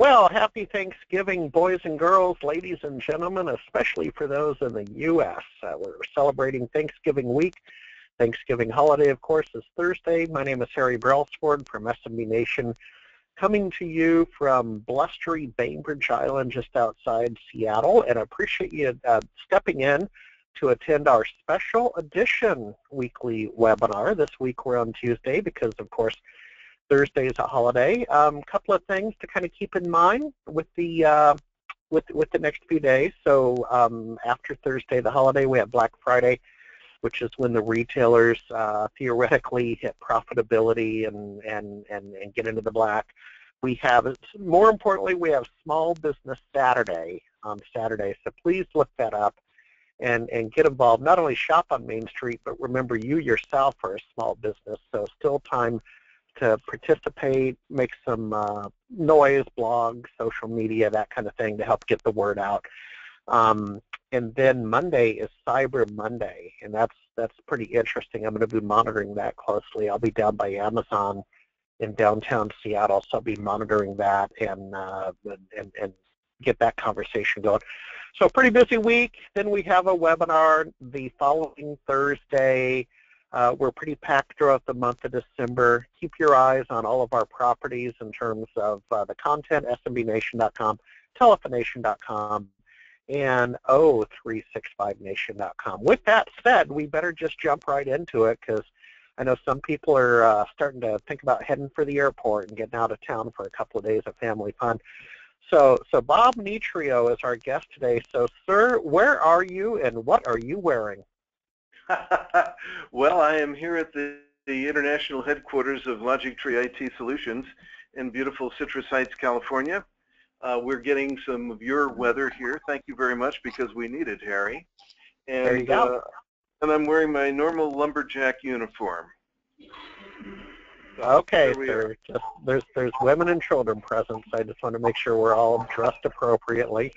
Well, happy Thanksgiving, boys and girls, ladies and gentlemen, especially for those in the U.S. We're celebrating Thanksgiving week. Thanksgiving holiday, of course, is Thursday. My name is Harry Brailsford from SMB Nation, coming to you from blustery Bainbridge Island just outside Seattle, and I appreciate you stepping in to attend our special edition weekly webinar. This week we're on Tuesday because, of course, Thursday is a holiday. Couple of things to kind of keep in mind with the next few days. So after Thursday, the holiday, we have Black Friday, which is when the retailers theoretically hit profitability and get into the black. We have, more importantly, we have Small Business Saturday on Saturday. So please look that up and get involved. Not only shop on Main Street, but remember you yourself are a small business. So still time to participate, make some noise, blog, social media, that kind of thing to help get the word out. And then Monday is Cyber Monday, and that's pretty interesting. I'm going to be monitoring that closely. I'll be down by Amazon in downtown Seattle, so I'll be monitoring that and get that conversation going. So pretty busy week. Then we have a webinar the following Thursday. We're pretty packed throughout the month of December. Keep your eyes on all of our properties in terms of the content, smbnation.com, telefonation.com, and 365nation.com. With that said, we better just jump right into it because I know some people are starting to think about heading for the airport and getting out of town for a couple of days of family fun. So Bob Nitrio is our guest today. So, sir, where are you and what are you wearing? Well, I am here at the international headquarters of LogicTree IT Solutions in beautiful Citrus Heights, California. We're getting some of your weather here. Thank you very much because we need it, Harry. And, there you go. And I'm wearing my normal lumberjack uniform. So okay, sir. There's women and children present, so I just want to make sure we're all dressed appropriately.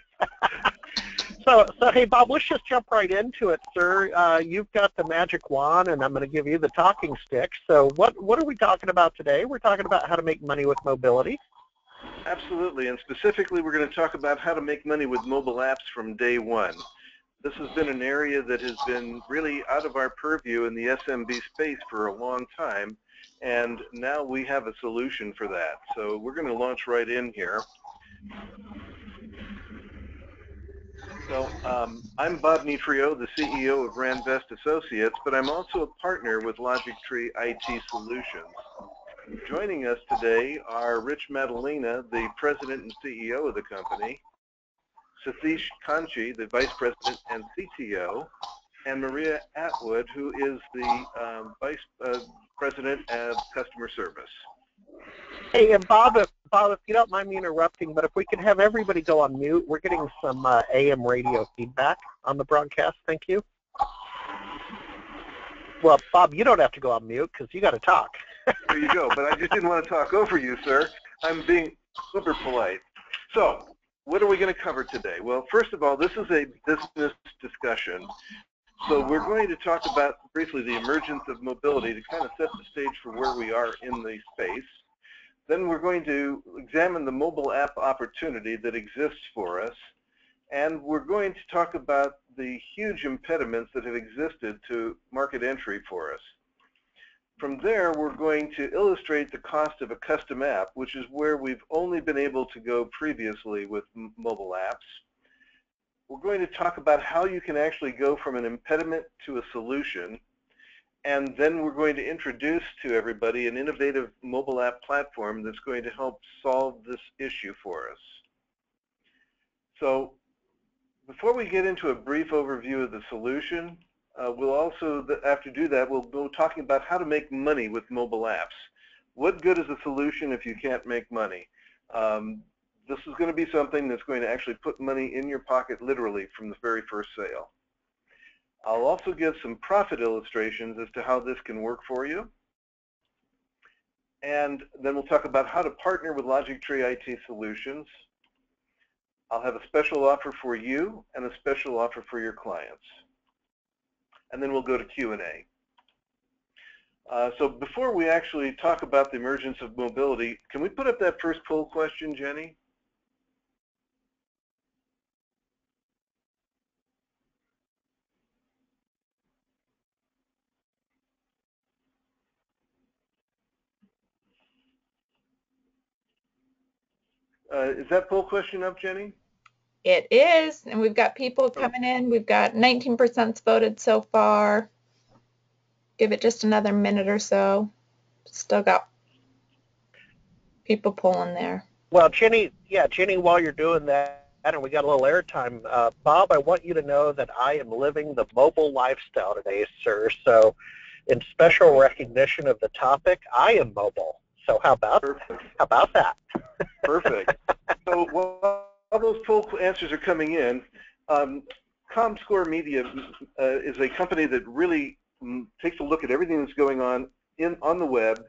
So hey, Bob, let's just jump right into it, sir. You've got the magic wand, and I'm going to give you the talking stick. So what are we talking about today? We're talking about how to make money with mobility. Absolutely, and specifically we're going to talk about how to make money with mobile apps from day one. This has been an area that has been really out of our purview in the SMB space for a long time, and now we have a solution for that. So we're going to launch right in here. So I'm Bob Nitrio, the CEO of Randvest Associates, but I'm also a partner with LogicTree IT Solutions. Joining us today are Rich Madalena, the President and CEO of the company, Satish Kanchi, the Vice President and CTO, and Maria Atwood, who is the Vice President of Customer Service. Hey, and Bob, if you don't mind me interrupting, but if we could have everybody go on mute, we're getting some AM radio feedback on the broadcast. Thank you. Well, Bob, you don't have to go on mute because you got to talk. There you go, but I just didn't want to talk over you, sir. I'm being super polite. So, what are we going to cover today? Well, first of all, this is a business discussion. So we're going to talk about briefly the emergence of mobility to kind of set the stage for where we are in the space. Then we're going to examine the mobile app opportunity that exists for us. And we're going to talk about the huge impediments that have existed to market entry for us. From there, we're going to illustrate the cost of a custom app, which is where we've only been able to go previously with mobile apps. We're going to talk about how you can actually go from an impediment to a solution. And then we're going to introduce to everybody an innovative mobile app platform that's going to help solve this issue for us. So before we get into a brief overview of the solution, we'll also, after do that, we'll go talking about how to make money with mobile apps. What good is a solution if you can't make money? This is going to be something that's going to actually put money in your pocket literally from the very first sale. I'll also give some profit illustrations as to how this can work for you. And then we'll talk about how to partner with LogicTree IT Solutions. I'll have a special offer for you and a special offer for your clients. And then we'll go to Q&A. So before we actually talk about the emergence of mobility, can we put up that first poll question, Jenny? Is that poll question up, Jenny? It is, and we've got people coming in. We've got 19% voted so far. Give it just another minute or so. Still got people polling there. Well, Jenny, while you're doing that, and we got a little airtime, Bob, I want you to know that I am living the mobile lifestyle today, sir. So in special recognition of the topic, I am mobile. So how about that? Perfect. So while those poll answers are coming in, ComScore Media is a company that really takes a look at everything that's going on the web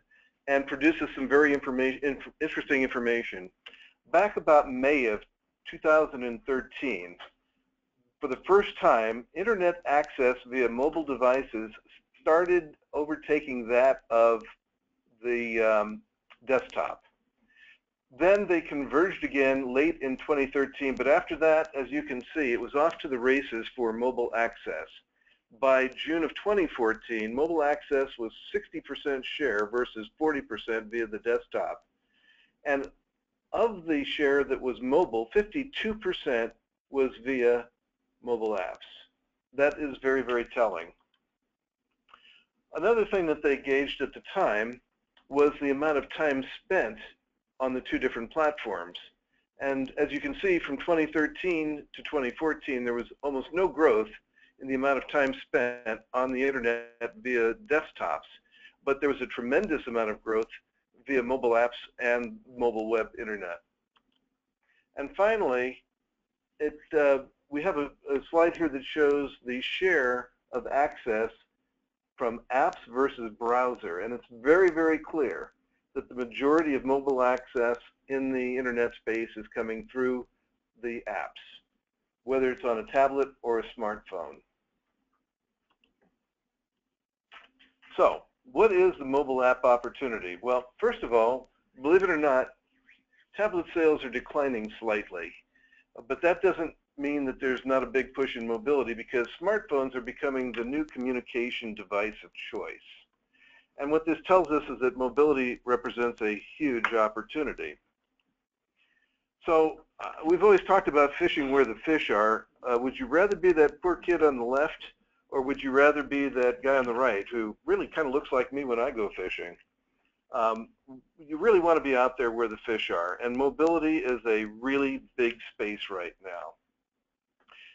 and produces some very interesting information. Back about May of 2013, for the first time, internet access via mobile devices started overtaking that of the desktop. Then they converged again late in 2013, but after that, as you can see, it was off to the races for mobile access. By June of 2014, mobile access was 60% share versus 40% via the desktop. And of the share that was mobile, 52% was via mobile apps. That is very, very telling. Another thing that they gauged at the time was the amount of time spent on the two different platforms. And as you can see, from 2013 to 2014, there was almost no growth in the amount of time spent on the internet via desktops, but there was a tremendous amount of growth via mobile apps and mobile web internet. And finally, we have a slide here that shows the share of access from apps versus browser, and it's very, very clear that the majority of mobile access in the internet space is coming through the apps, whether it's on a tablet or a smartphone. So, what is the mobile app opportunity? Well, first of all, believe it or not, tablet sales are declining slightly, but that doesn't mean that there's not a big push in mobility, because smartphones are becoming the new communication device of choice. And what this tells us is that mobility represents a huge opportunity. So we've always talked about fishing where the fish are. Would you rather be that poor kid on the left, or would you rather be that guy on the right who really kind of looks like me when I go fishing? You really want to be out there where the fish are, and mobility is a really big space right now.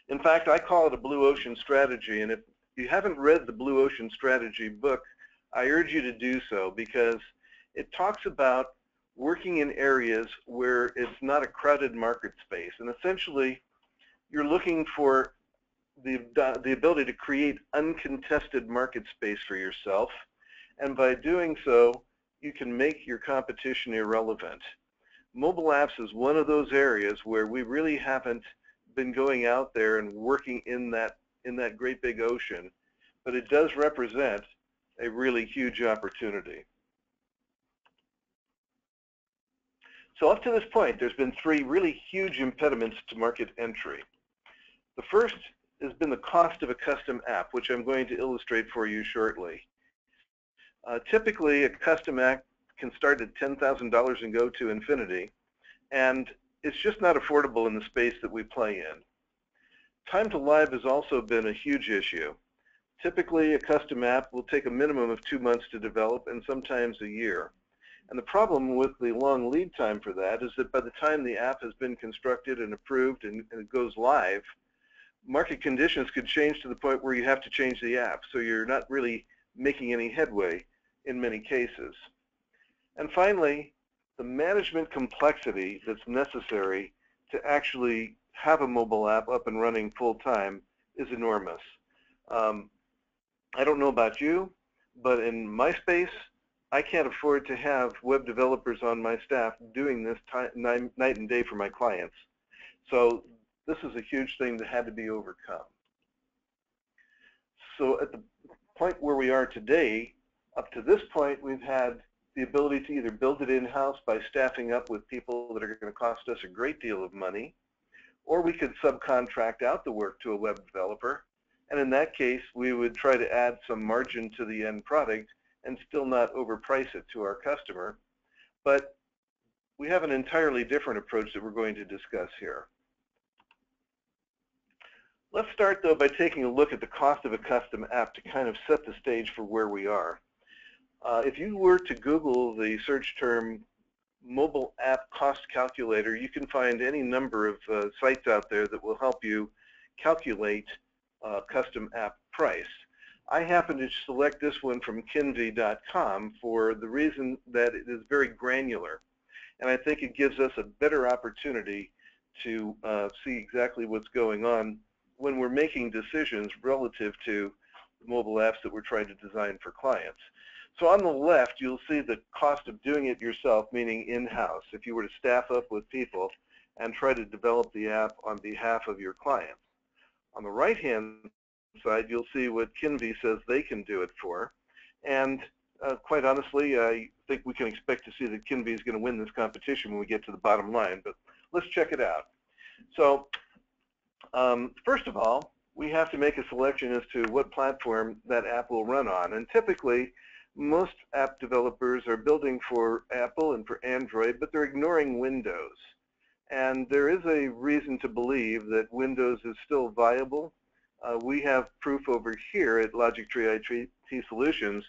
In fact, I call it a blue ocean strategy, and if you haven't read the Blue Ocean Strategy book, I urge you to do so, because it talks about working in areas where it's not a crowded market space. And essentially, you're looking for the ability to create uncontested market space for yourself. And by doing so, you can make your competition irrelevant. Mobile apps is one of those areas where we really haven't been going out there and working in that great big ocean, but it does represent a really huge opportunity. So up to this point, there's been three really huge impediments to market entry. The first has been the cost of a custom app, which I'm going to illustrate for you shortly. Typically, a custom app can start at $10,000 and go to infinity, and it's just not affordable in the space that we play in. Time to live has also been a huge issue. Typically, a custom app will take a minimum of 2 months to develop, and sometimes a year. And the problem with the long lead time for that is that by the time the app has been constructed and approved and it goes live, market conditions could change to the point where you have to change the app, so you're not really making any headway in many cases. And finally, the management complexity that's necessary to actually have a mobile app up and running full-time is enormous. I don't know about you, but in my space, I can't afford to have web developers on my staff doing this night and day for my clients. So this is a huge thing that had to be overcome. So at the point where we are today, up to this point, we've had the ability to either build it in-house by staffing up with people that are going to cost us a great deal of money, or we could subcontract out the work to a web developer. And in that case, we would try to add some margin to the end product and still not overprice it to our customer. But we have an entirely different approach that we're going to discuss here. Let's start, though, by taking a look at the cost of a custom app to kind of set the stage for where we are. If you were to Google the search term mobile app cost calculator, you can find any number of sites out there that will help you calculate custom app price. I happen to select this one from Kinvi.com for the reason that it is very granular, and I think it gives us a better opportunity to see exactly what's going on when we're making decisions relative to mobile apps that we're trying to design for clients. So on the left, you'll see the cost of doing it yourself, meaning in-house, if you were to staff up with people and try to develop the app on behalf of your clients. On the right-hand side, you'll see what Kinvi says they can do it for. And quite honestly, I think we can expect to see that Kinvi is going to win this competition when we get to the bottom line, but let's check it out. So first of all, we have to make a selection as to what platform that app will run on. And typically, most app developers are building for Apple and for Android, but they're ignoring Windows. And there is a reason to believe that Windows is still viable. We have proof over here at Logic Tree IT Solutions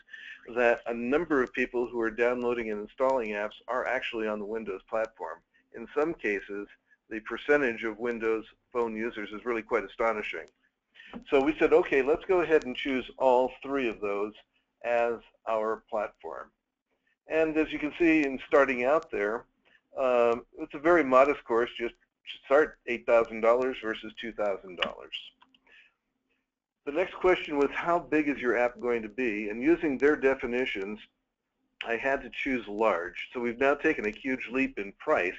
that a number of people who are downloading and installing apps are actually on the Windows platform. In some cases, the percentage of Windows Phone users is really quite astonishing. So we said, okay, let's go ahead and choose all three of those as our platform. And as you can see in starting out there, it's a very modest course, just start $8,000 versus $2,000. The next question was, how big is your app going to be? And using their definitions, I had to choose large. So we've now taken a huge leap in price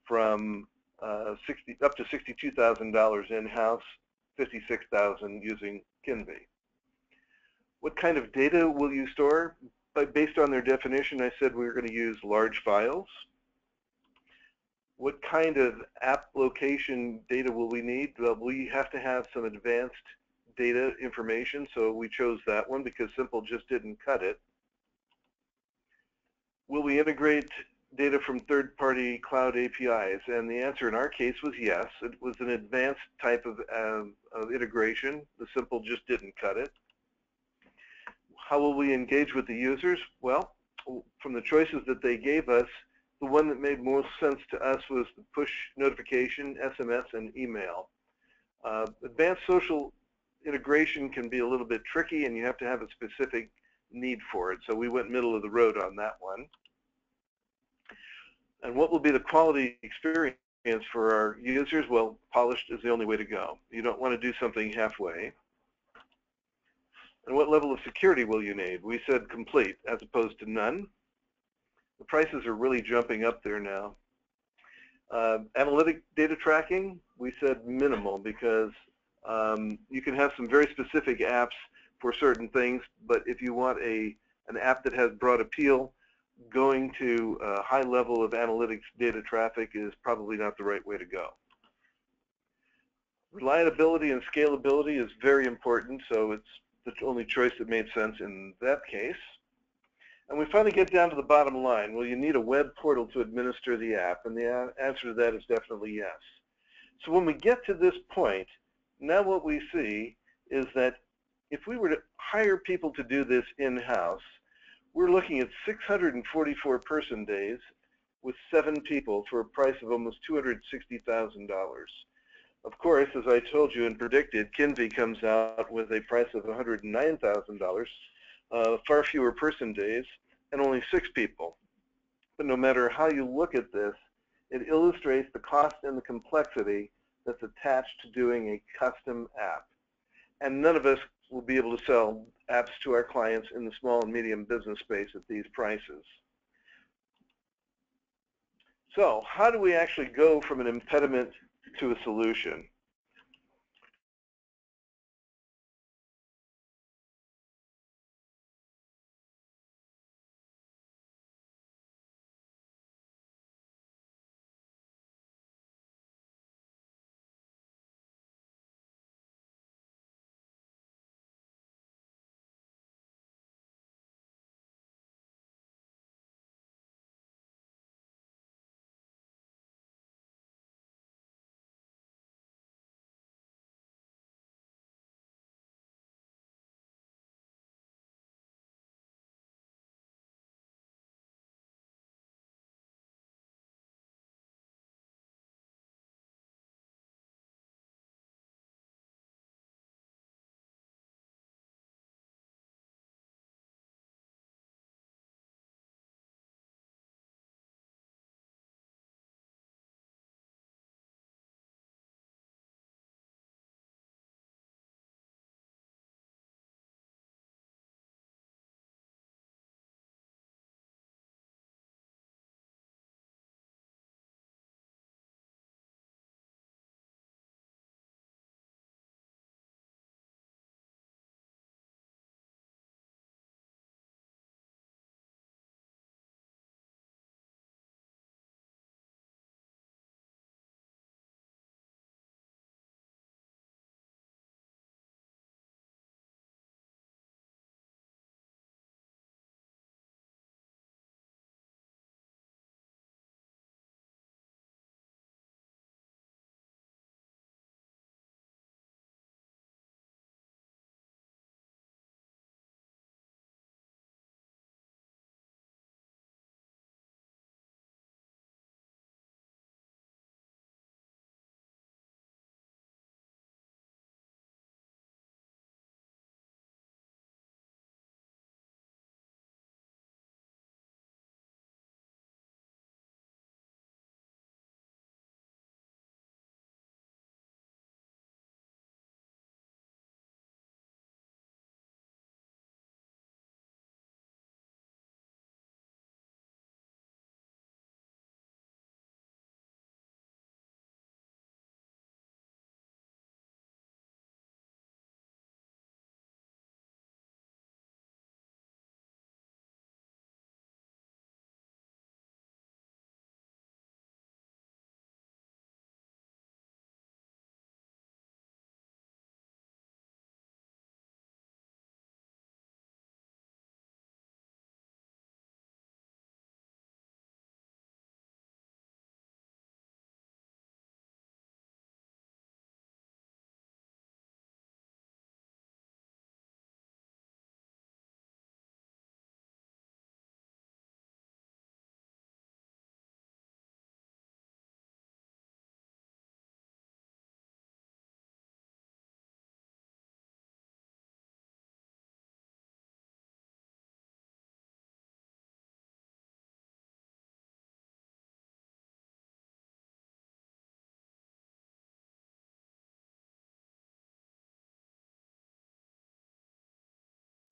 from up to $62,000 in-house, $56,000 using Kinvi. What kind of data will you store? Based on their definition, I said we were going to use large files. What kind of app location data will we need? Well, we have to have some advanced data information, so we chose that one because Simple just didn't cut it. Will we integrate data from third-party cloud APIs? And the answer in our case was yes. It was an advanced type of integration. The Simple just didn't cut it. How will we engage with the users? Well, from the choices that they gave us, the one that made most sense to us was the push notification, SMS, and email. Advanced social integration can be a little bit tricky, and you have to have a specific need for it. So we went middle of the road on that one. And what will be the quality experience for our users? Well, polished is the only way to go. You don't want to do something halfway. And what level of security will you need? We said complete as opposed to none. The prices are really jumping up there now. Analytic data tracking, we said minimal because you can have some very specific apps for certain things, but if you want an app that has broad appeal, going to a high level of analytics data traffic is probably not the right way to go. Reliability and scalability is very important, so it's the only choice that made sense in that case. And we finally get down to the bottom line. Well, you need a web portal to administer the app, and the answer to that is definitely yes. So when we get to this point, now what we see is that if we were to hire people to do this in-house, we're looking at 644 person days with 7 people for a price of almost $260,000. Of course, as I told you and predicted, Kinvi comes out with a price of $109,000, far fewer person days, and only 6 people. But no matter how you look at this, it illustrates the cost and the complexity that's attached to doing a custom app. And none of us will be able to sell apps to our clients in the small and medium business space at these prices. So how do we actually go from an impediment to a solution?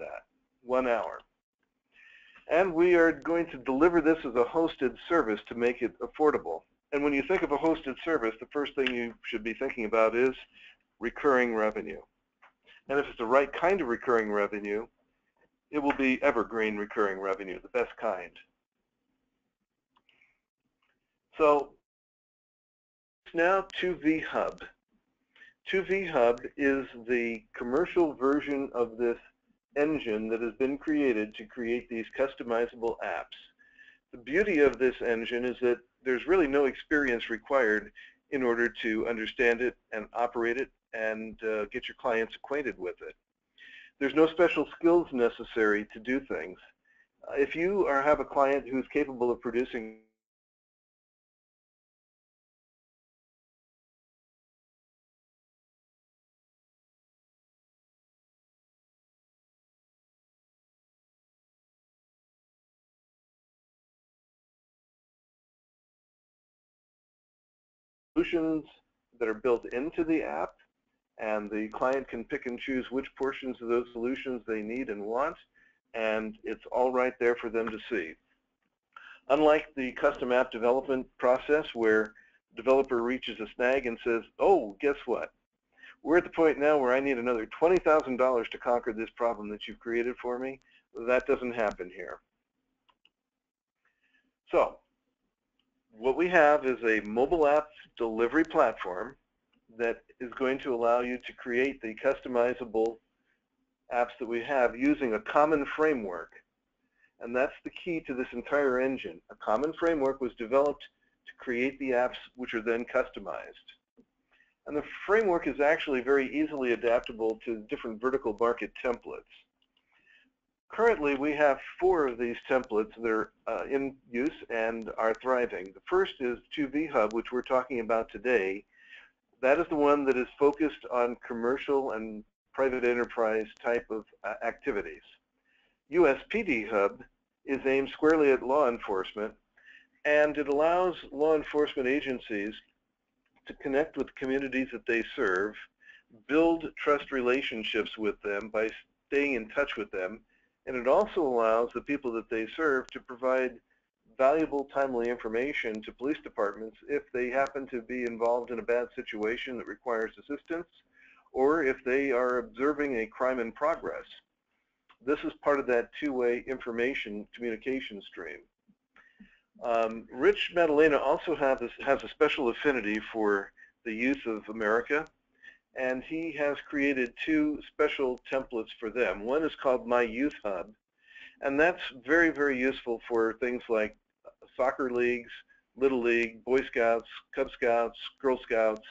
that, 1 hour. And we are going to deliver this as a hosted service to make it affordable. And when you think of a hosted service, the first thing you should be thinking about is recurring revenue. And if it's the right kind of recurring revenue, it will be evergreen recurring revenue, the best kind. So now 2vHub. 2vHub is the commercial version of this engine that has been created to create these customizable apps. The beauty of this engine is that there's really no experience required in order to understand it and operate it and get your clients acquainted with it. There's no special skills necessary to do things. If you have a client who's capable of producing solutions that are built into the app, and the client can pick and choose which portions of those solutions they need and want, and it's all right there for them to see. Unlike the custom app development process where the developer reaches a snag and says, oh, guess what? We're at the point now where I need another $20,000 to conquer this problem that you've created for me. That doesn't happen here. So what we have is a mobile app delivery platform that is going to allow you to create the customizable apps that we have using a common framework. And that's the key to this entire engine. A common framework was developed to create the apps which are then customized. And the framework is actually very easily adaptable to different vertical market templates. Currently, we have 4 of these templates that are in use and are thriving. The first is 2vHub, which we're talking about today. That is the one that is focused on commercial and private enterprise type of activities. USPD Hub is aimed squarely at law enforcement, and it allows law enforcement agencies to connect with the communities that they serve, build trust relationships with them by staying in touch with them, and it also allows the people that they serve to provide valuable, timely information to police departments if they happen to be involved in a bad situation that requires assistance, or if they are observing a crime in progress. This is part of that two-way information communication stream. Rich Madalena also has a special affinity for the youth of America, and he has created 2 special templates for them. One is called My Youth Hub, and that's very, very useful for things like soccer leagues, Little League, Boy Scouts, Cub Scouts, Girl Scouts,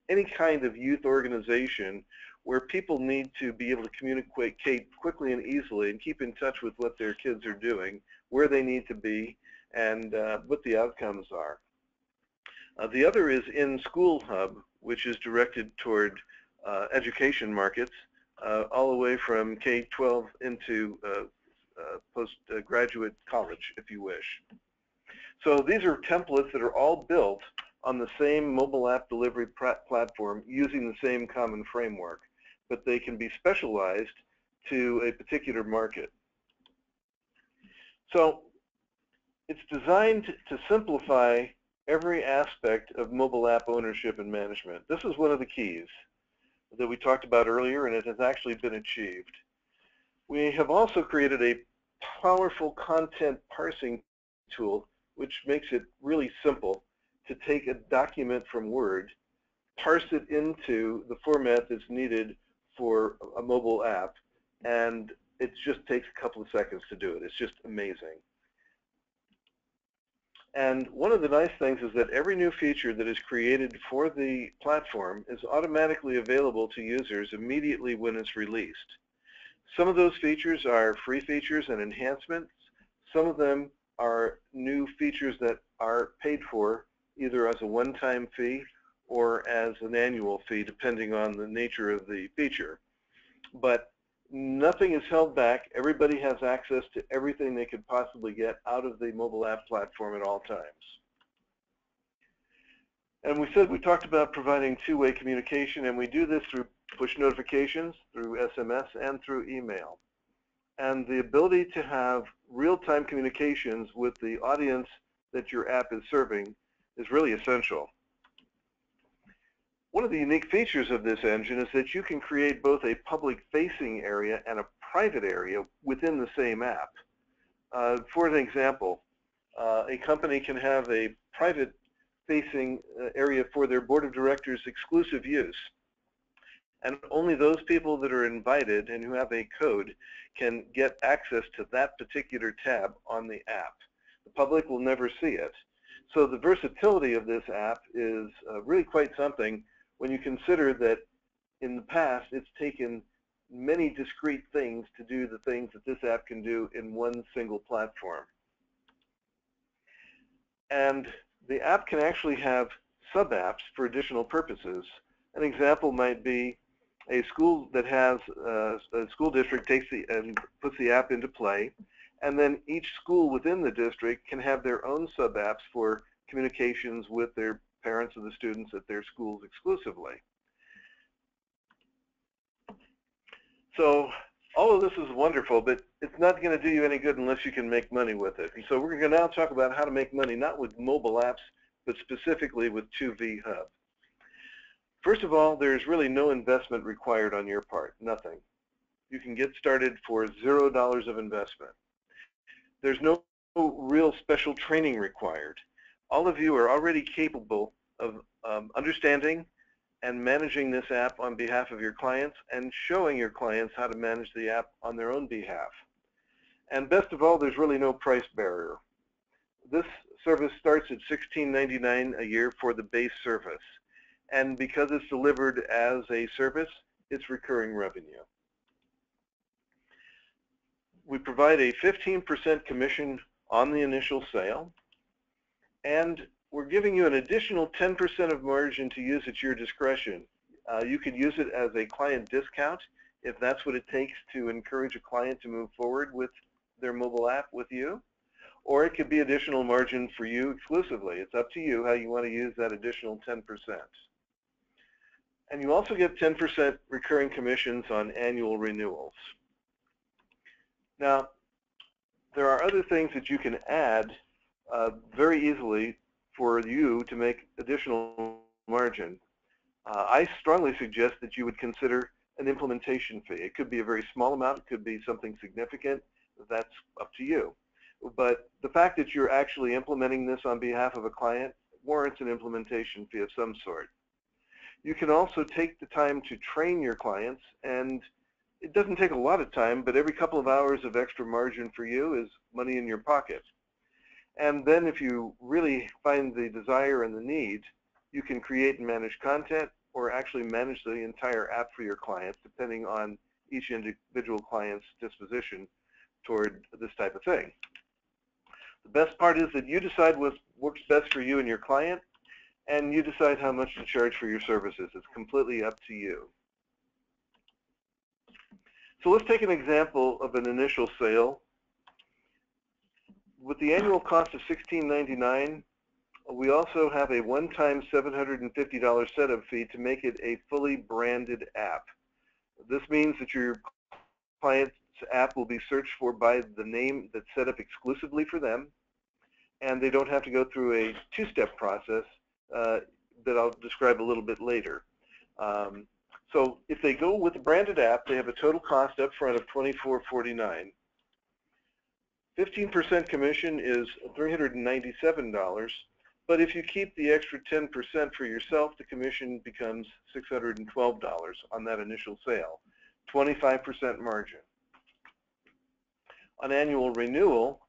any kind of youth organization where people need to be able to communicate quickly and easily and keep in touch with what their kids are doing, where they need to be, and what the outcomes are. The other is In School Hub, which is directed toward education markets, all the way from K-12 into postgraduate college, if you wish. So these are templates that are all built on the same mobile app delivery platform using the same common framework, but they can be specialized to a particular market. So it's designed to simplify every aspect of mobile app ownership and management. This is one of the keys that we talked about earlier, and it has actually been achieved. We have also created a powerful content parsing tool, which makes it really simple to take a document from Word, parse it into the format that's needed for a mobile app, and it just takes a couple of seconds to do it. It's just amazing. And one of the nice things is that every new feature that is created for the platform is automatically available to users immediately when it's released. Some of those features are free features and enhancements. Some of them are new features that are paid for either as a one-time fee or as an annual fee, depending on the nature of the feature. But nothing is held back. Everybody has access to everything they could possibly get out of the mobile app platform at all times. And we talked about providing two-way communication, and we do this through push notifications, through SMS, and through email. and the ability to have real-time communications with the audience that your app is serving is really essential. One of the unique features of this engine is that you can create both a public-facing area and a private area within the same app. For an example, a company can have a private-facing area for their board of directors' exclusive use. And only those people that are invited and who have a code can get access to that particular tab on the app. The public will never see it. So the versatility of this app is really quite something when you consider that in the past it's taken many discrete things to do the things that this app can do in one single platform. And the app can actually have sub-apps for additional purposes. An example might be a school that has a school district takes and puts the app into play, and then each school within the district can have their own sub-apps for communications with their parents of the students at their schools exclusively. So all of this is wonderful, but it's not going to do you any good unless you can make money with it. And so we're going to now talk about how to make money, not with mobile apps, but specifically with 2V Hub. First of all, there's really no investment required on your part, nothing. You can get started for $0 of investment. There's no real special training required. All of you are already capable of understanding and managing this app on behalf of your clients and showing your clients how to manage the app on their own behalf. And best of all, there's really no price barrier. This service starts at $16.99 a year for the base service. And because it's delivered as a service, it's recurring revenue. We provide a 15% commission on the initial sale, and we're giving you an additional 10% of margin to use at your discretion. You could use it as a client discount if that's what it takes to encourage a client to move forward with their mobile app with you, or it could be additional margin for you exclusively. It's up to you how you want to use that additional 10%. And you also get 10% recurring commissions on annual renewals. Now, there are other things that you can add very easily for you to make additional margin. I strongly suggest that you would consider an implementation fee. It could be a very small amount, it could be something significant, that's up to you. But the fact that you're actually implementing this on behalf of a client warrants an implementation fee of some sort. You can also take the time to train your clients, and it doesn't take a lot of time, but every couple of hours of extra margin for you is money in your pocket. And then if you really find the desire and the need, you can create and manage content or actually manage the entire app for your clients, depending on each individual client's disposition toward this type of thing. The best part is that you decide what works best for you and your client, and you decide how much to charge for your services. It's completely up to you. So let's take an example of an initial sale. With the annual cost of $16.99, we also have a one-time $750 setup fee to make it a fully branded app. This means that your client's app will be searched for by the name that's set up exclusively for them, and they don't have to go through a two-step process that I'll describe a little bit later. So if they go with the branded app, they have a total cost up front of $24.49. 15% commission is $397, but if you keep the extra 10% for yourself, the commission becomes $612 on that initial sale, 25% margin. On annual renewal,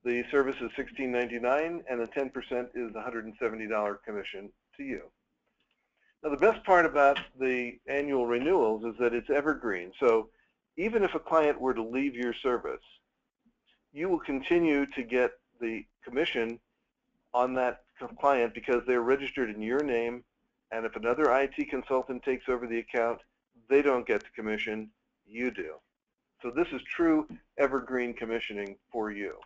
the service is $16.99, and the 10% is $170 commission to you. Now, the best part about the annual renewals is that it's evergreen. So even if a client were to leave your service, you will continue to get the commission on that client because they're registered in your name, and if another IT consultant takes over the account, they don't get the commission, you do. So this is true evergreen commissioning for you.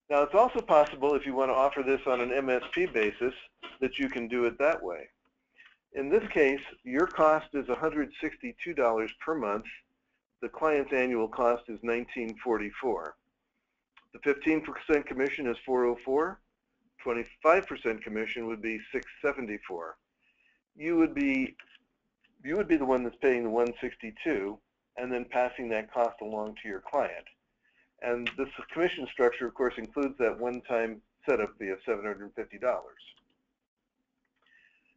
Now, it's also possible, if you want to offer this on an MSP basis, that you can do it that way. In this case, your cost is $162 per month, the client's annual cost is $19.44. The 15% commission is $404. 25% commission would be $674. You would be the one that's paying the $162 and then passing that cost along to your client. And this commission structure, of course, includes that one-time setup fee of $750.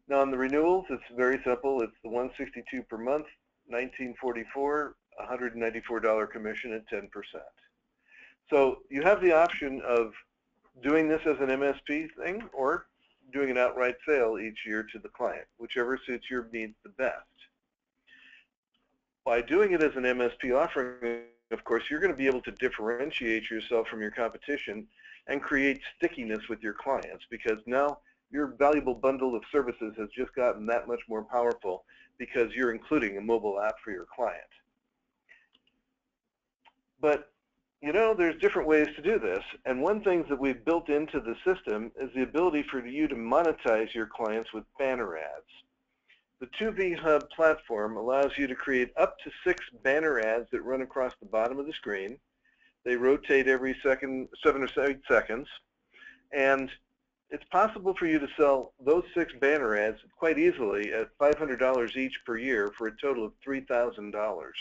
Now, on the renewals, it's very simple. It's the $162 per month, $19.44, $194 commission at 10%. So you have the option of doing this as an MSP thing or doing an outright sale each year to the client, whichever suits your needs the best. By doing it as an MSP offering, of course, you're going to be able to differentiate yourself from your competition and create stickiness with your clients, because now your valuable bundle of services has just gotten that much more powerful because you're including a mobile app for your client. But you know, there's different ways to do this, and one thing that we've built into the system is the ability for you to monetize your clients with banner ads. The 2V Hub platform allows you to create up to 6 banner ads that run across the bottom of the screen. They rotate every 7 or 8 seconds, and it's possible for you to sell those 6 banner ads quite easily at $500 each per year for a total of $3,000.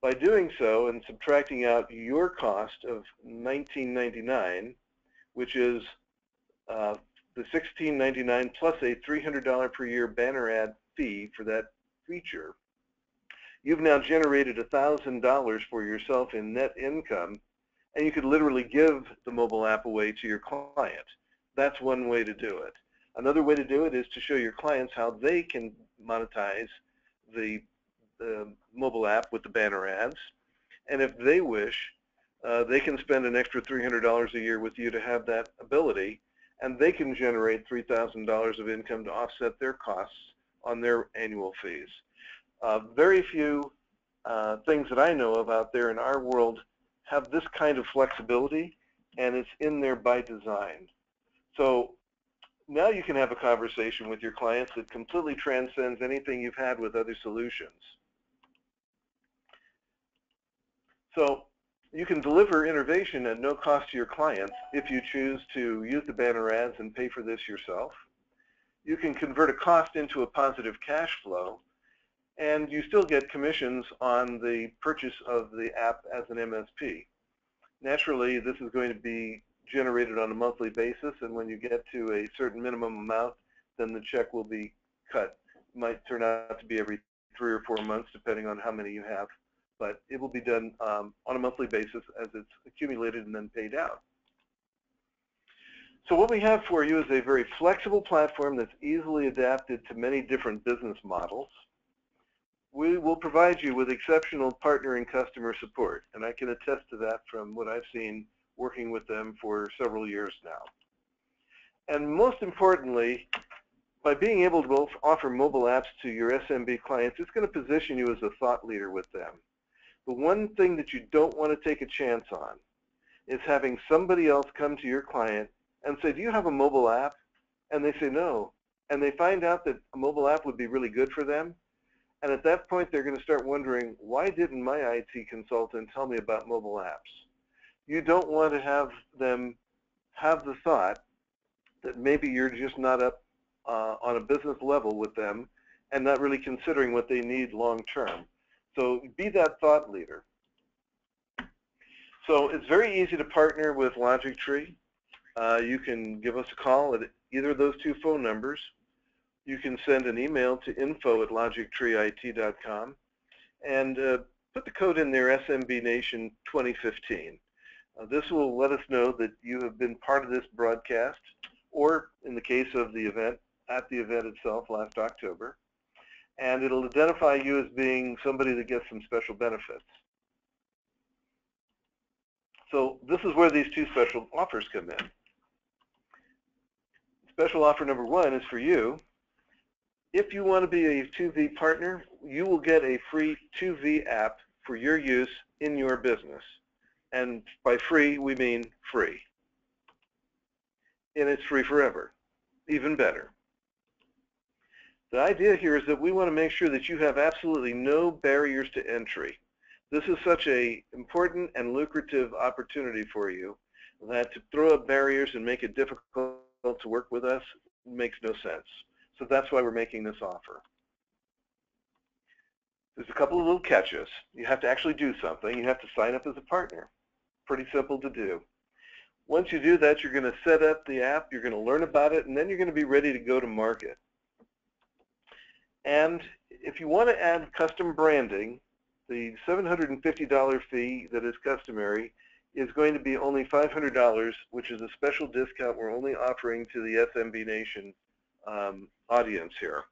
By doing so and subtracting out your cost of $19.99, which is the $16.99 plus a $300 per year banner ad fee for that feature, you've now generated $1,000 for yourself in net income, and you could literally give the mobile app away to your client. That's one way to do it. Another way to do it is to show your clients how they can monetize the mobile app with the banner ads, and if they wish, they can spend an extra $300 a year with you to have that ability, and they can generate $3,000 of income to offset their costs on their annual fees. Very few things that I know of out there in our world have this kind of flexibility, and it's in there by design. So now you can have a conversation with your clients that completely transcends anything you've had with other solutions. So you can deliver innovation at no cost to your clients if you choose to use the banner ads and pay for this yourself. You can convert a cost into a positive cash flow, and you still get commissions on the purchase of the app as an MSP. Naturally, this is going to be generated on a monthly basis, and when you get to a certain minimum amount, then the check will be cut. It might turn out to be every 3 or 4 months, depending on how many you have. But it will be done on a monthly basis as it's accumulated and then paid out. So what we have for you is a very flexible platform that's easily adapted to many different business models. We will provide you with exceptional partner and customer support, and I can attest to that from what I've seen working with them for several years now. And most importantly, by being able to offer mobile apps to your SMB clients, it's going to position you as a thought leader with them. The one thing that you don't want to take a chance on is having somebody else come to your client and say, do you have a mobile app? And they say no. And they find out that a mobile app would be really good for them. And at that point, they're going to start wondering, why didn't my IT consultant tell me about mobile apps? You don't want to have them have the thought that maybe you're just not up on a business level with them and not really considering what they need long term. So be that thought leader. So it's very easy to partner with LogicTree. You can give us a call at either of those 2 phone numbers. You can send an email to info@logictreeit.com and put the code in there, SMB Nation 2015. This will let us know that you have been part of this broadcast, or in the case of the event, at the event itself last October. And it'll identify you as being somebody that gets some special benefits. So this is where these 2 special offers come in. Special offer number 1 is for you. If you want to be a 2V partner, you will get a free 2V app for your use in your business. And by free, we mean free. And it's free forever. Even better. The idea here is that we want to make sure that you have absolutely no barriers to entry. This is such an important and lucrative opportunity for you that to throw up barriers and make it difficult to work with us makes no sense. So that's why we're making this offer. There's a couple of little catches. You have to actually do something. You have to sign up as a partner. Pretty simple to do. Once you do that, you're going to set up the app, you're going to learn about it, and then you're going to be ready to go to market. And if you want to add custom branding, the $750 fee that is customary is going to be only $500, which is a special discount we're only offering to the SMB Nation audience here.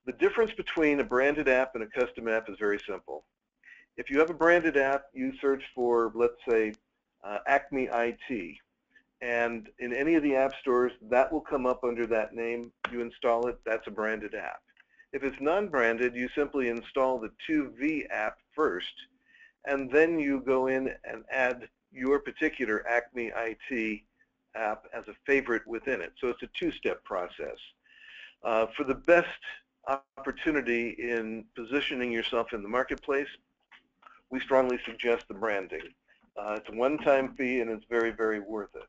The difference between a branded app and a custom app is very simple. If you have a branded app, you search for, let's say, Acme IT, and in any of the app stores, that will come up under that name. You install it, that's a branded app. If it's non-branded, you simply install the 2V app first, and then you go in and add your particular Acme IT app as a favorite within it. So it's a two-step process. For the best opportunity in positioning yourself in the marketplace, we strongly suggest the branding. It's a one-time fee, and it's very, very worth it.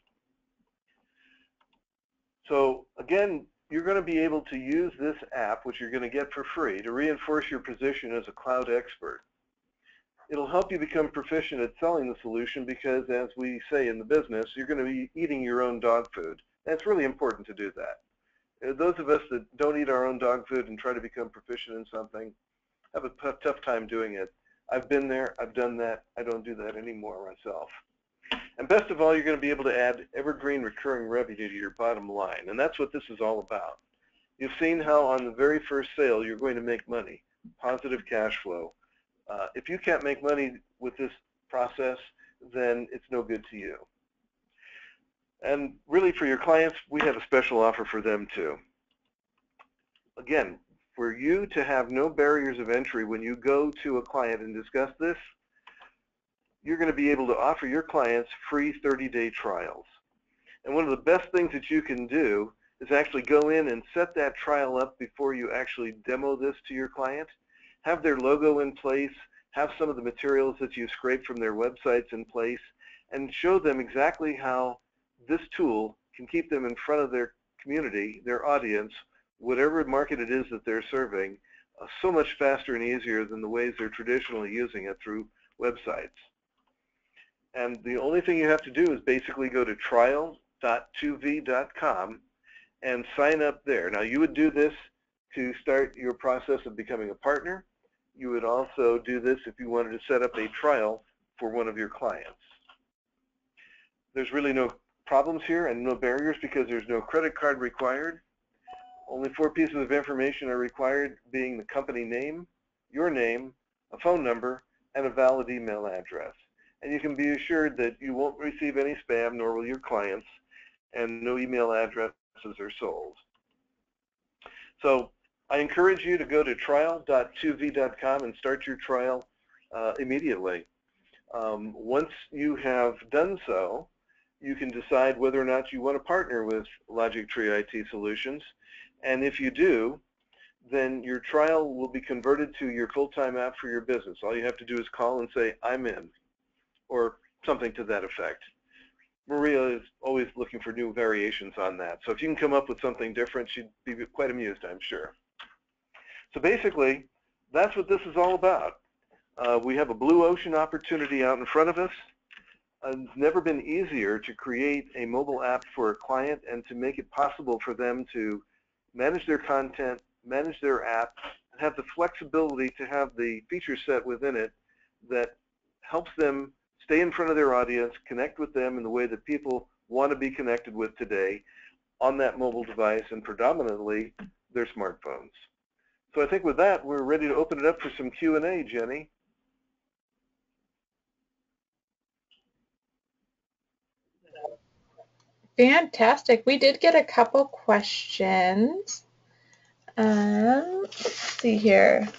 So again, you're going to be able to use this app, which you're going to get for free, to reinforce your position as a cloud expert. It'll help you become proficient at selling the solution because, as we say in the business, you're going to be eating your own dog food. And it's really important to do that. Those of us that don't eat our own dog food and try to become proficient in something have a tough time doing it. I've been there, I've done that, I don't do that anymore myself. And best of all, you're going to be able to add evergreen recurring revenue to your bottom line, and that's what this is all about. You've seen how on the very first sale you're going to make money, positive cash flow. If you can't make money with this process, then it's no good to you. And really for your clients, we have a special offer for them too. Again, for you to have no barriers of entry when you go to a client and discuss this, you're going to be able to offer your clients free 30-day trials. And one of the best things that you can do is actually go in and set that trial up before you actually demo this to your client. Have their logo in place, have some of the materials that you scraped from their websites in place, and show them exactly how this tool can keep them in front of their community, their audience, whatever market it is that they're serving, so much faster and easier than the ways they're traditionally using it through websites. And the only thing you have to do is basically go to trial.2v.com and sign up there. Now, you would do this to start your process of becoming a partner. You would also do this if you wanted to set up a trial for one of your clients. There's really no problems here and no barriers because there's no credit card required. Only 4 pieces of information are required, being the company name, your name, a phone number, and a valid email address. And you can be assured that you won't receive any spam, nor will your clients, and no email addresses are sold. So I encourage you to go to trial.2v.com and start your trial immediately. Once you have done so, you can decide whether or not you want to partner with LogicTree IT Solutions. And if you do, then your trial will be converted to your full-time app for your business. All you have to do is call and say, I'm in, or something to that effect. Maria is always looking for new variations on that. So if you can come up with something different, she'd be quite amused, I'm sure. So basically, that's what this is all about. We have a blue ocean opportunity out in front of us. It's never been easier to create a mobile app for a client and to make it possible for them to manage their content, manage their app, and have the flexibility to have the feature set within it that helps them stay in front of their audience, connect with them in the way that people want to be connected with today on that mobile device and predominantly their smartphones. So I think with that, we're ready to open it up for some Q&A, Jenny. Fantastic. We did get a couple questions. Let's see here.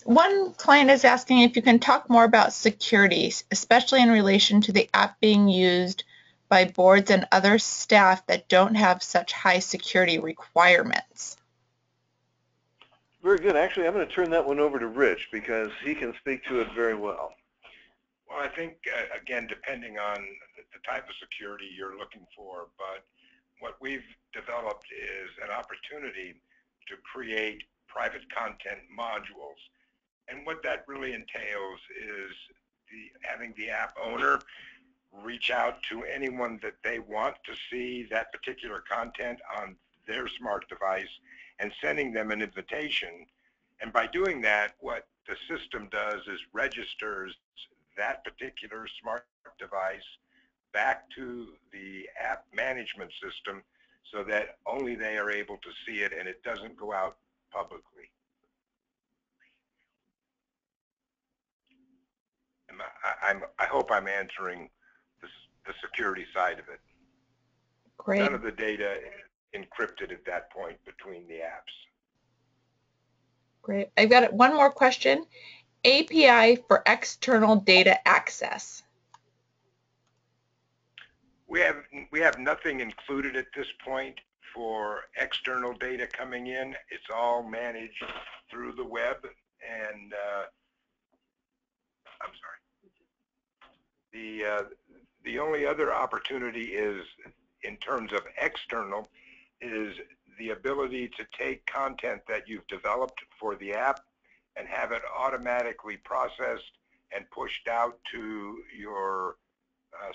One client is asking if you can talk more about security, especially in relation to the app being used by boards and other staff that don't have such high security requirements? Very good. Actually, I'm going to turn that one over to Rich because he can speak to it very well. Well, I think, again, depending on the type of security you're looking for, but what we've developed is an opportunity to create private content modules. And what that really entails is having the app owner reach out to anyone that they want to see that particular content on their smart device and sending them an invitation. And by doing that, what the system does is registers that particular smart device back to the app management system so that only they are able to see it and it doesn't go out publicly. I hope I'm answering the security side of it. Great. None of the data is encrypted at that point between the apps. Great. I've got one more question. API for external data access. We have nothing included at this point for external data coming in. It's all managed through the web, and I'm sorry. The only other opportunity is, in terms of external, is the ability to take content that you've developed for the app and have it automatically processed and pushed out to your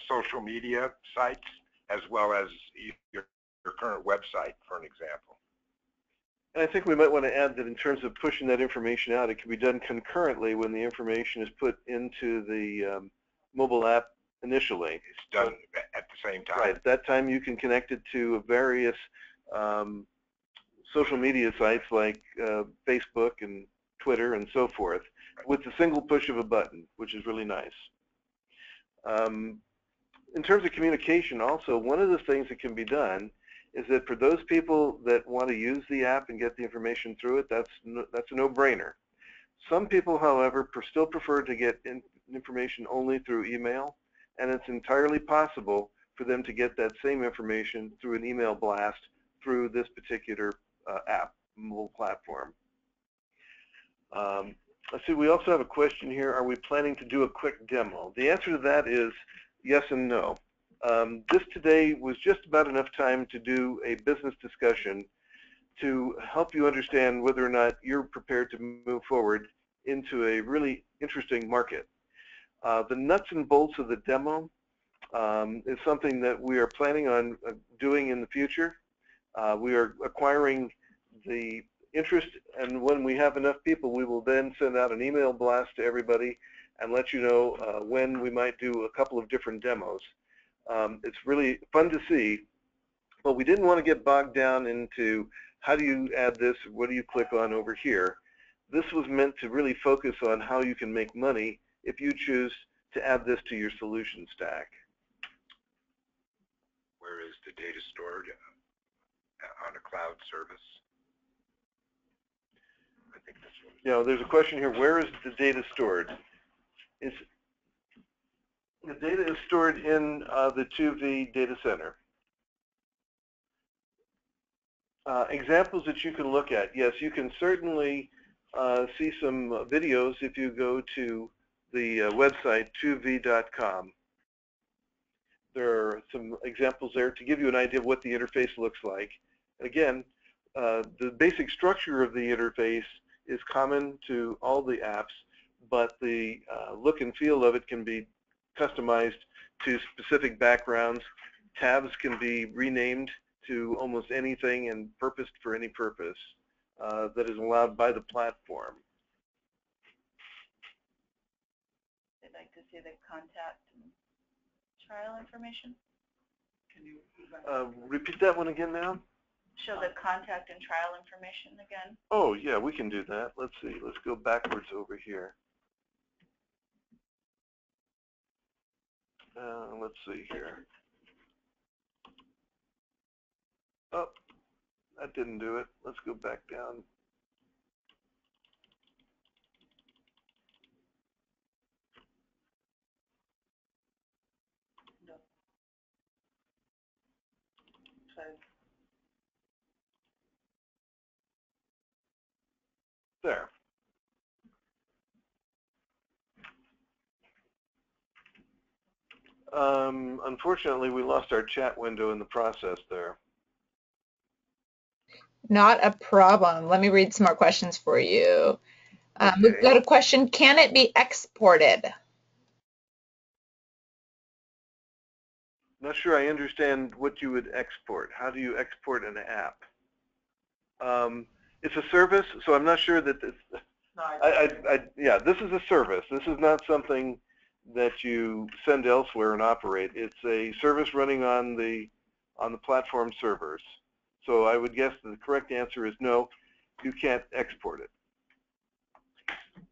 social media sites as well as your current website, for an example. And I think we might want to add that in terms of pushing that information out, it can be done concurrently when the information is put into the mobile app initially. It's done at the same time. Right. At that time, you can connect it to various social media sites like Facebook and Twitter and so forth with the single push of a button, which is really nice. In terms of communication also, one of the things that can be done is that for those people that want to use the app and get the information through it, that's a no-brainer. Some people, however, still prefer to get information only through email, and it's entirely possible for them to get that same information through an email blast through this particular app, mobile platform. Let's see, we also have a question here. Are we planning to do a quick demo? The answer to that is yes and no. This today was just about enough time to do a business discussion to help you understand whether or not you're prepared to move forward into a really interesting market. The nuts and bolts of the demo is something that we are planning on doing in the future. We are acquiring the interest, and when we have enough people, we will then send out an email blast to everybody and let you know when we might do a couple of different demos. It's really fun to see, but we didn't want to get bogged down into how do you add this, what do you click on over here. This was meant to really focus on how you can make money if you choose to add this to your solution stack. Where is the data stored on a cloud service? I think that's what. You know, there's a question here, where is the data stored? The data is stored in the 2V data center. Examples that you can look at, yes, you can certainly see some videos if you go to the website 2v.com. There are some examples there to give you an idea of what the interface looks like. Again, the basic structure of the interface is common to all the apps, but the look and feel of it can be customized to specific backgrounds. Tabs can be renamed to almost anything and purposed for any purpose that is allowed by the platform. They'd like to see the contact and trial information. Can you repeat that one again now? show the contact and trial information again? Oh, yeah, we can do that. Let's see. Let's go backwards over here. Let's see here. Oh, that didn't do it. Let's go back down. Unfortunately, we lost our chat window in the process there. Not a problem. Let me read some more questions for you. We've Okay. got a question. Can it be exported? Not sure I understand what you would export. How do you export an app? It's a service, so I'm not sure that this. Yeah, this is a service. This is not something that you send elsewhere and operate. It's a service running on the platform servers. So I would guess the correct answer is no, you can't export it.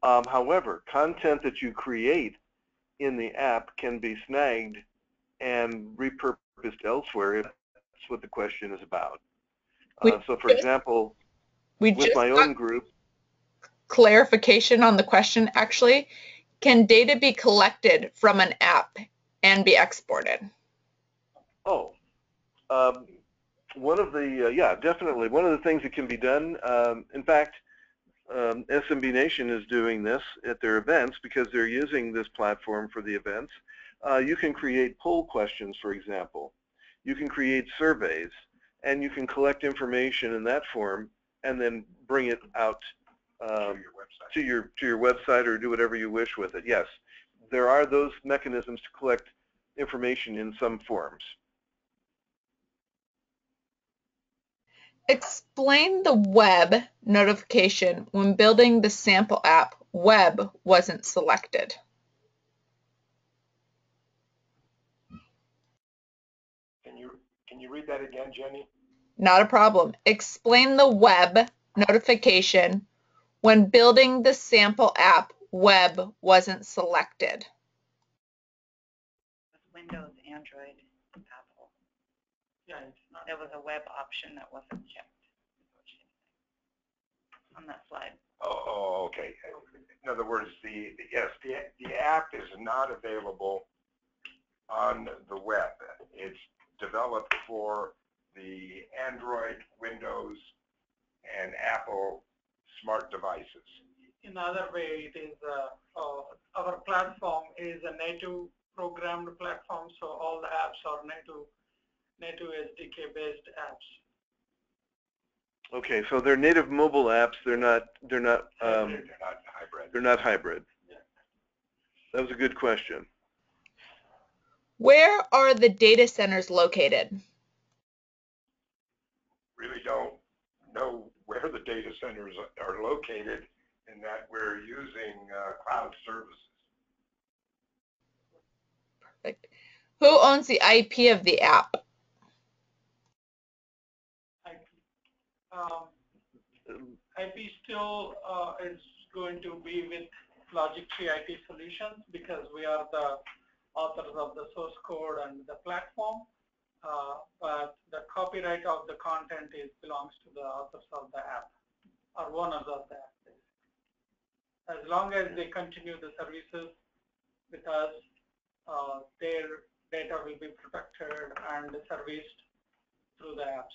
However, content that you create in the app can be snagged and repurposed elsewhere if that's what the question is about. So for example, with my own group. Clarification on the question, actually. Can data be collected from an app and be exported? Oh, one of the, yeah, definitely. One of the things that can be done, in fact, SMB Nation is doing this at their events because they're using this platform for the events. You can create poll questions, for example. You can create surveys, and you can collect information in that form and then bring it out to your website or do whatever you wish with it. Yes, there are those mechanisms to collect information in some forms. Explain the web notification when building the sample app. Web wasn't selected. Can you read that again, Jenny? Not a problem. Explain the web notification when building the sample app. Web wasn't selected. Windows, Android, Apple. Yeah, there was a web option that wasn't checked on that slide. Oh, okay. In other words, the app is not available on the web. It's developed for the Android, Windows, and Apple smart devices. In other way, it is our platform is a native programmed platform, so all the apps are native SDK based apps. Okay, so they're native mobile apps. They're not hybrid. They're not hybrid. Yeah. That was a good question. Where are the data centers located? Really don't know where the data centers are located, in that we're using cloud services. Perfect. Who owns the IP of the app? IP still is going to be with Logictree IT Solutions because we are the authors of the source code and the platform, but the copyright of the content belongs to the authors of the app or owners of the app. As long as they continue the services with us, their data will be protected and serviced through the apps.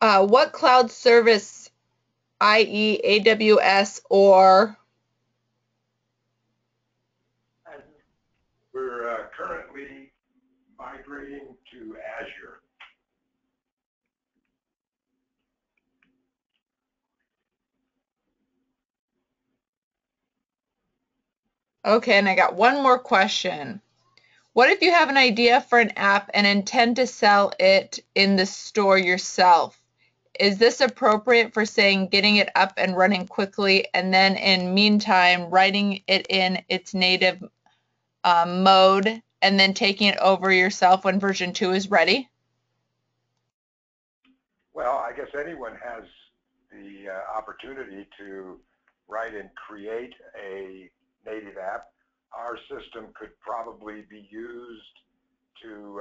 What cloud service, i.e. AWS or? We're currently migrating to Azure. Okay, and I got one more question. What if you have an idea for an app and intend to sell it in the store yourself? Is this appropriate for, saying, getting it up and running quickly and then in meantime writing it in its native mode and then taking it over yourself when version 2 is ready? Well, I guess anyone has the opportunity to write and create a native app. Our system could probably be used to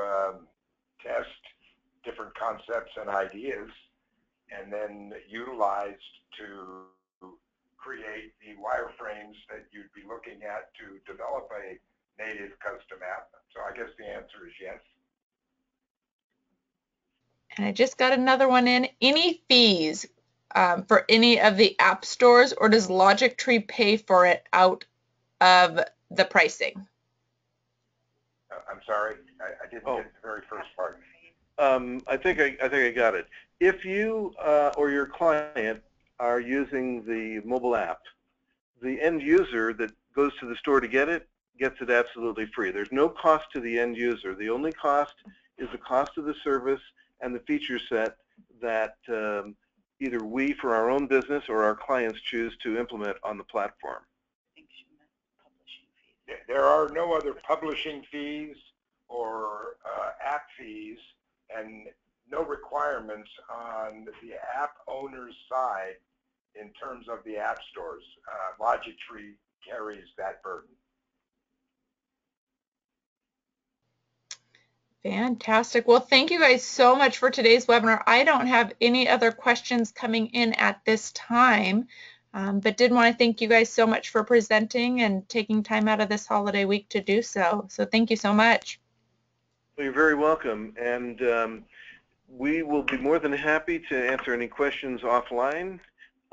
test different concepts and ideas, and then utilized to create the wireframes that you'd be looking at to develop a native custom app. So I guess the answer is yes. And I just got another one in. Any fees for any of the app stores, or does Logictree pay for it out of the pricing. I'm sorry, I didn't get the very first part. I think I got it. If you or your client are using the mobile app, the end user that goes to the store to get it gets it absolutely free. There's no cost to the end user. The only cost is the cost of the service and the feature set that either we, for our own business, or our clients choose to implement on the platform. I think she meant publishing fees. There are no other publishing fees or app fees, and no requirements on the app owner's side in terms of the app stores. Logictree carries that burden. Fantastic. Well, thank you guys so much for today's webinar. I don't have any other questions coming in at this time, but did want to thank you guys so much for presenting and taking time out of this holiday week to do so. So thank you so much. Well, you're very welcome, and we will be more than happy to answer any questions offline.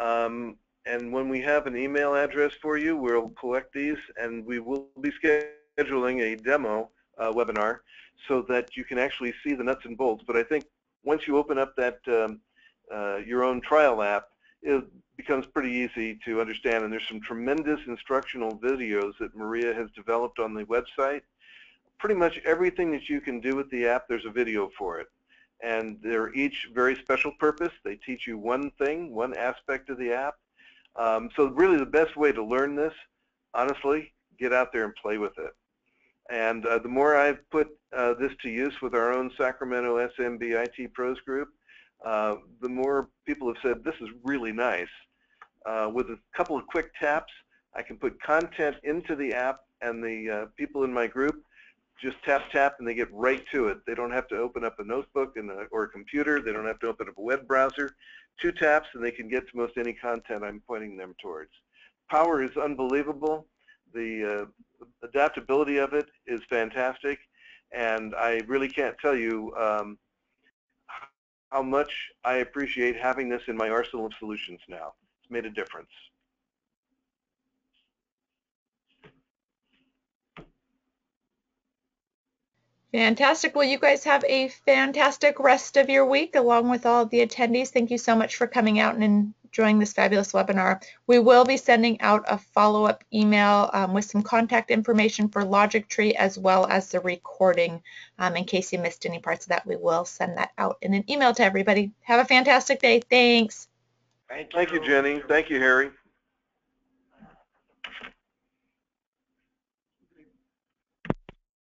And when we have an email address for you, we'll collect these, and we will be scheduling a demo webinar so that you can actually see the nuts and bolts. But I think once you open up that your own trial app, it becomes pretty easy to understand, and there's some tremendous instructional videos that Maria has developed on the website. Pretty much everything that you can do with the app, there's a video for it. And they're each very special purpose. They teach you one thing, one aspect of the app. So really the best way to learn this, honestly, get out there and play with it. And the more I've put this to use with our own Sacramento SMB IT Pros group, the more people have said, this is really nice. With a couple of quick taps, I can put content into the app, and the people in my group just tap, and they get right to it. They don't have to open up a notebook or a computer. They don't have to open up a web browser. 2 taps, and they can get to most any content I'm pointing them towards. Power is unbelievable. The adaptability of it is fantastic, and I really can't tell you how much I appreciate having this in my arsenal of solutions now. It's made a difference. Fantastic. Well, you guys have a fantastic rest of your week along with all of the attendees. Thank you so much for coming out and enjoying this fabulous webinar. We will be sending out a follow-up email with some contact information for Logictree as well as the recording. In case you missed any parts of that, we will send that out in an email to everybody. Have a fantastic day. Thanks. Thank you, Jenny. Thank you, Harry.